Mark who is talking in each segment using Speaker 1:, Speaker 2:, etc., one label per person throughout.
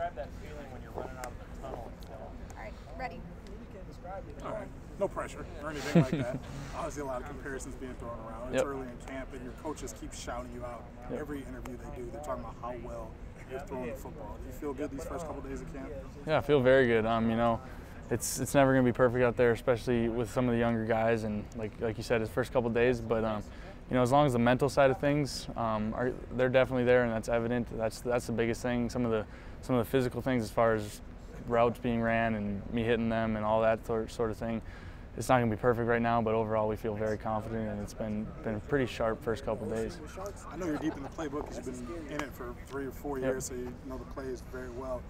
Speaker 1: describe that feeling when you're running out of the tunnel.
Speaker 2: All right, ready.
Speaker 3: All right. No pressure or anything like that. Obviously, a lot of comparisons being thrown around. It's early in camp, and your coaches keep shouting you out. Every interview they do, they're talking about how well you're throwing the football. Do you feel good these first couple days of camp?
Speaker 4: Yeah, I feel very good. You know, it's never going to be perfect out there, especially with some of the younger guys, and like you said, his first couple days. But you know, as long as the mental side of things, they're definitely there, and that's evident. That's the biggest thing. Some of the physical things, as far as routes being ran and me hitting them and all that sort of thing. It's not going to be perfect right now, but overall we feel very confident, and it's been a pretty sharp first couple of days.
Speaker 3: I know you're deep in the playbook because you've been in it for 3 or 4 years, so you know the plays very well.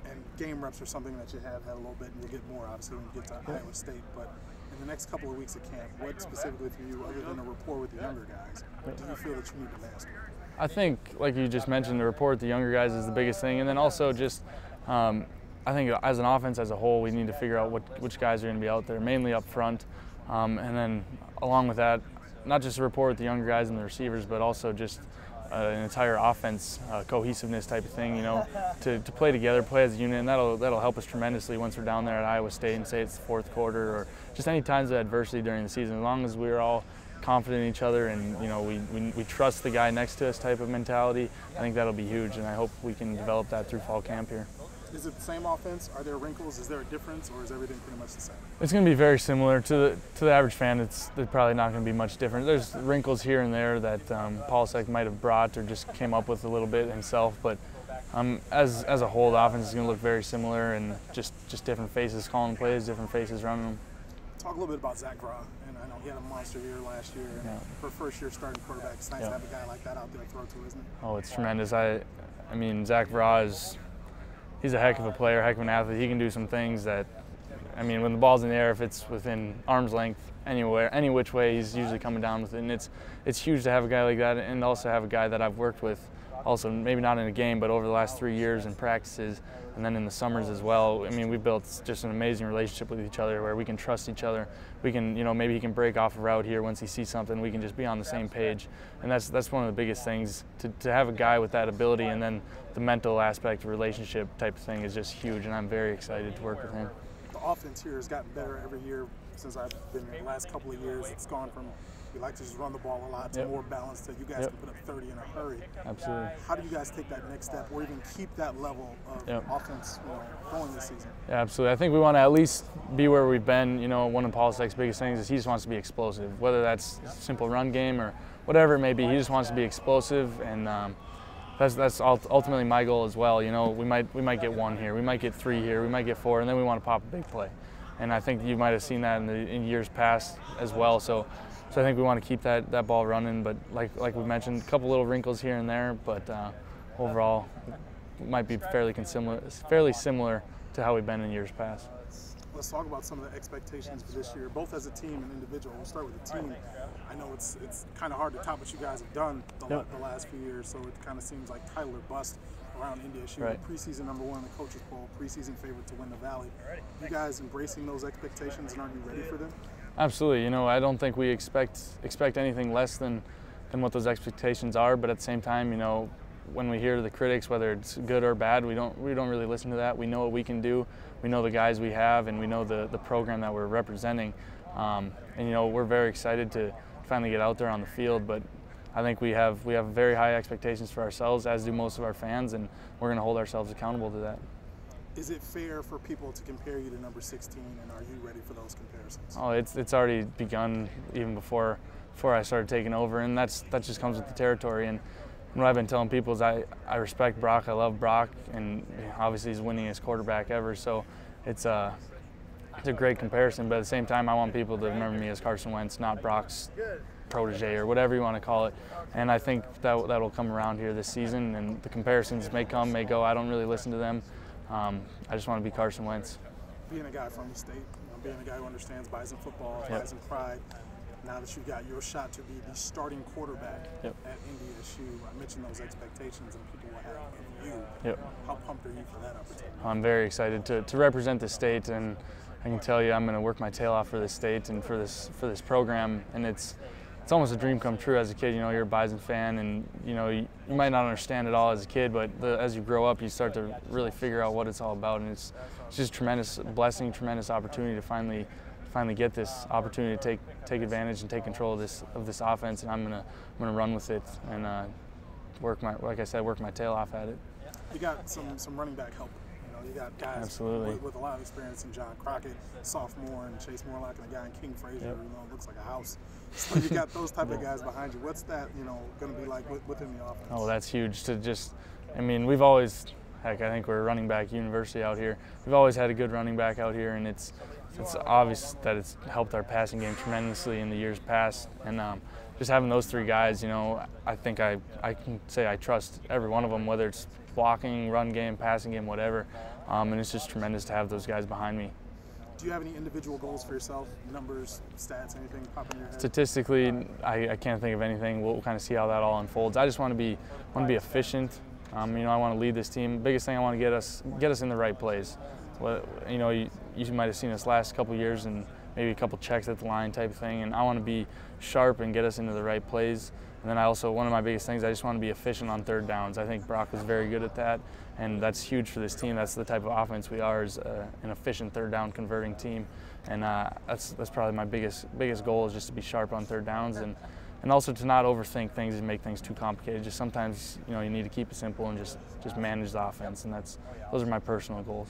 Speaker 3: And game reps are something that you have had a little bit, and you'll get more obviously when you get to Iowa State. But in the next couple of weeks of camp, what specifically for you, other than a rapport with the younger guys, do you feel that you need to master?
Speaker 4: I think, like you just mentioned, the rapport with the younger guys is the biggest thing, and then also just I think as an offense as a whole, we need to figure out which guys are going to be out there, mainly up front, and then along with that, not just a rapport with the younger guys and the receivers, but also just an entire offense cohesiveness type of thing. You know, to play together, play as a unit, and that'll help us tremendously once we're down there at Iowa State and say it's the fourth quarter or just any times of adversity during the season. As long as we're all confident in each other and you know we trust the guy next to us type of mentality, I think that'll be huge, and I hope we can develop that through fall camp here.
Speaker 3: Is it the same offense? Are there wrinkles? Is there a difference, or is everything pretty much the same?
Speaker 4: It's going to be very similar to the average fan. They're probably not going to be much different. There's wrinkles here and there that Polasek might have brought or just came up with a little bit himself, but as a whole, the offense is going to look very similar, and just different faces calling plays, different faces running them.
Speaker 3: Talk a little bit about Zach Vraw, and I know he had a monster year last year.
Speaker 4: Yeah.
Speaker 3: For first-year starting quarterback, it's nice to have a guy like that out there to throw to, isn't it?
Speaker 4: Oh, it's tremendous. I mean, Zach Vraw he's a heck of a player, heck of an athlete. He can do some things that, I mean, when the ball's in the air, if it's within arm's length, anywhere, any which way, he's usually coming down with it. And it's huge to have a guy like that, and also have a guy that I've worked with, also maybe not in a game, but over the last 3 years in practices, and then in the summers as well. I mean, we've built just an amazing relationship with each other where we can trust each other. We can, you know, maybe he can break off a route here once he sees something. We can just be on the same page, and that's one of the biggest things. To have a guy with that ability, and then the mental aspect, relationship type of thing is just huge, and I'm very excited to work with him.
Speaker 3: The offense here has gotten better every year since I've been here. The last couple of years, it's gone from we like to just run the ball a lot to more balanced to you guys can put up 30 in a hurry.
Speaker 4: Absolutely.
Speaker 3: How do you guys take that next step or even keep that level of offense going this season?
Speaker 4: Yeah, absolutely. I think we want to at least be where we've been. You know, one of Polasek's biggest things is he just wants to be explosive, whether that's a simple run game or whatever it may be. He just wants to be explosive, and that's ultimately my goal as well. You know, we might get 1 here, we might get 3 here, we might get 4, and then we want to pop a big play. And I think you might have seen that in years past as well. So I think we want to keep that ball running, but like we mentioned, a couple little wrinkles here and there, but overall it might be fairly similar to how we've been in years past.
Speaker 3: Let's talk about some of the expectations for this year, both as a team and individual. We'll start with the team. I know it's kind of hard to top what you guys have done the last few years, so it kind of seems like title or bust around NDSU.
Speaker 4: Right.
Speaker 3: Preseason #1 in the coaches poll, preseason favorite to win the Valley. You guys embracing those expectations, and are you ready for them?
Speaker 4: Absolutely. You know, I don't think we expect anything less than what those expectations are. But at the same time, you know, when we hear the critics, whether it's good or bad, we don't really listen to that. We know what we can do. We know the guys we have, and we know the program that we're representing. And you know, we're very excited to finally get out there on the field. But I think we have very high expectations for ourselves, as do most of our fans, and we're going to hold ourselves accountable to that.
Speaker 3: Is it fair for people to compare you to number 16, and are you ready for those comparisons?
Speaker 4: Oh, it's already begun even before I started taking over, and that just comes with the territory. And what I've been telling people is I respect Brock, I love Brock, and obviously he's the winningest quarterback ever. So it's a great comparison, but at the same time, I want people to remember me as Carson Wentz, not Brock's protege or whatever you want to call it. And I think that'll come around here this season, and the comparisons may come, may go. I don't really listen to them. I just want to be Carson Wentz.
Speaker 3: Being a guy from the state, being a guy who understands Bison football, Bison pride, now that you've got your shot to be the starting quarterback at NDSU, I mentioned those expectations and people will have of you. How pumped are you for that opportunity?
Speaker 4: I'm very excited to represent the state, and I can tell you I'm going to work my tail off for this state and for this program, and it's it's almost a dream come true as a kid. You know, you're a Bison fan, and you might not understand it all as a kid, but as you grow up, you start to really figure out what it's all about, and it's just a tremendous blessing, tremendous opportunity to finally get this opportunity to take advantage and take control of this offense, and I'm gonna run with it and work my tail off at it.
Speaker 3: You got some running back help. You got guys
Speaker 4: Absolutely.
Speaker 3: with a lot of experience in John Crockett, sophomore, and Chase Morlock, and a guy in King Frazier,
Speaker 4: Yep.
Speaker 3: who looks like a house. So you got those type of guys behind you. What's that, going to be like within the offense?
Speaker 4: Oh, that's huge. We've always, I think we're a running back university out here. We've always had a good running back out here, and it's obvious that it's helped our passing game tremendously in the years past. And just having those three guys, I think I can say I trust every one of them, whether it's blocking, run game, passing game, whatever. And it's just tremendous to have those guys behind me.
Speaker 3: Do you have any individual goals for yourself? Numbers, stats, anything pop in your head?
Speaker 4: Statistically, I can't think of anything. We'll kind of see how that all unfolds. I just want to be efficient. I want to lead this team. Biggest thing, I want to get us in the right place. You might have seen us last couple years and maybe a couple checks at the line type of thing, and I want to be sharp and get us into the right plays. And then one of my biggest things, I just want to be efficient on third downs. I think Brock was very good at that, and that's huge for this team. That's the type of offense we are, is an efficient third down converting team. And that's probably my biggest goal, is just to be sharp on third downs, and also to not overthink things and make things too complicated. Just sometimes you need to keep it simple and just manage the offense, and those are my personal goals.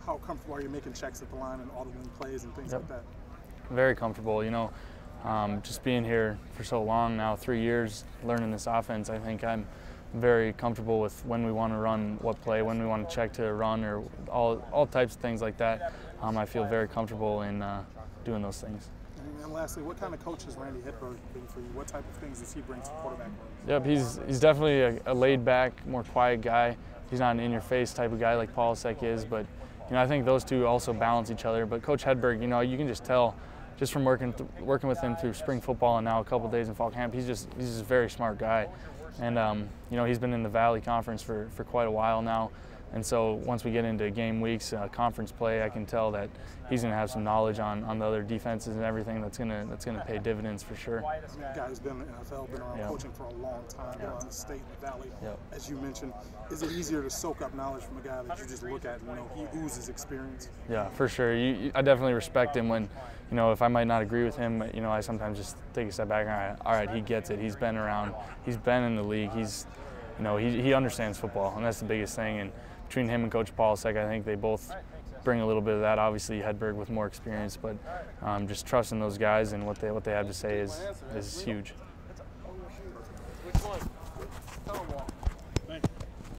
Speaker 3: How comfortable are you making checks at the line and auditing plays and things like that?
Speaker 4: Very comfortable. Just being here for so long now, 3 years, learning this offense, I think I'm very comfortable with when we want to run what play, when we want to check to run, or all types of things like that. I feel very comfortable in doing those things.
Speaker 3: And lastly, what kind of coach has Randy Hedberg been for you? What type of things does he bring to quarterback?
Speaker 4: Yep, he's definitely a laid-back, more quiet guy. He's not an in-your-face type of guy like Polasek is, but I think those two also balance each other. But Coach Hedberg, you can just tell, just from working with him through spring football and now a couple days in fall camp, he's just a very smart guy. And he's been in the Valley Conference for quite a while now. And so once we get into game weeks, conference play, I can tell that he's going to have some knowledge on the other defenses and everything that's going to pay dividends for sure.
Speaker 3: A guy who's been in the NFL, been around coaching for a long time, been around the state and the Valley, as you mentioned. Is it easier to soak up knowledge from a guy that you just look at and he oozes experience? Yeah,
Speaker 4: for sure. I definitely respect him when, if I might not agree with him, I sometimes just take a step back and all right, he gets it. He's been around. He's been in the league. He understands football, and that's the biggest thing. And between him and Coach Polasek, I think they both bring a little bit of that. Obviously, Hedberg with more experience, but just trusting those guys and what they have to say is huge.
Speaker 1: Which one?